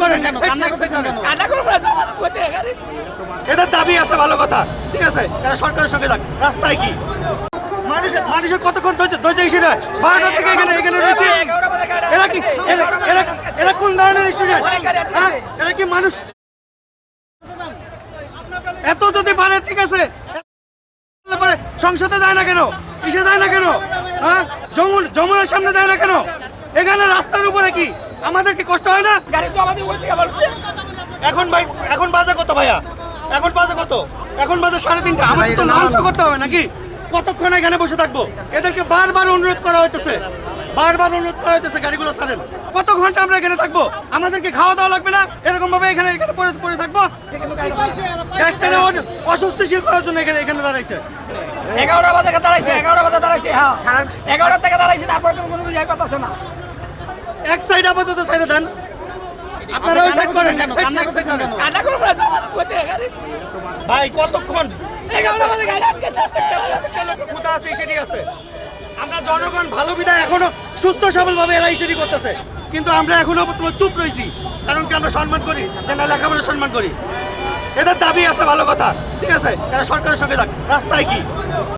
করেন কেন? কান্না করতেছেন কেন? এদের দাবি আছে ভালো কথা, ঠিক আছে, এরা সরকারের সঙ্গে যাক। রাস্তায় কি মানুষের কতক্ষণ ধৈর্য হিসেবে 12টা থেকে এখানে রয়েছে। এরা কি এরা কোন ধরনের স্টুডেন্ট? এরা কি মানুষ? এত যদি পারে, ঠিক আছে, সংসদে যায় না কেন? কিসে যায় না কেন? হ্যাঁ, যমুনার সামনে যায় না কেন? এখানে রাস্তার উপরে কি আমাদের কি কষ্ট হয় না? এখন বাজে কত ভাইয়া? এখন বাজে কত? এখন বাজে 3:30। আমাদের তো লাঞ্চ করতে হবে নাকি? কতক্ষণ এখানে বসে থাকবো? এদেরকে বারবার অনুরোধ করা হইতেছে, গাড়িগুলো ছাড়েন। কত ঘন্টা আমরা এখানে থাকবো? আমাদেরকে খাওয়া দাওয়া লাগবে না? এরকম ভাবে এখানে পড়ে থাকবো? দেশটারে অস্বস্তিশীল করার জন্য এখানে দাঁড়াইছে। 11টা বাজে দাঁড়াইছে, 11টা বাজে দাঁড়াইছে। হ্যাঁ, 11টা থেকে দাঁড়াইছে, তারপরে কোনো কিছু কথা আছে না। এক সাইড আপাতত সাইডে দেন। আপনারা ওই সাইড করেন, এক সাইড কান্না করবো না, ভাই কতক্ষণ? 11টা বাজে গাড়ি আটকেছে। ক্ষুধা আছে, সেটি আছে। আমরা জনগণ ভালো বিধায় এখনো সুস্থ সবল ভাবে এরা ইস্যুটি করতেছে, কিন্তু আমরা এখনো চুপ রয়েছি। কারণ কি? আমরা সম্মান করি, যারা লেখাপড়া সম্মান করি। এদের দাবি আছে ভালো কথা, ঠিক আছে, এরা সরকারের সঙ্গে যাক। রাস্তায় কি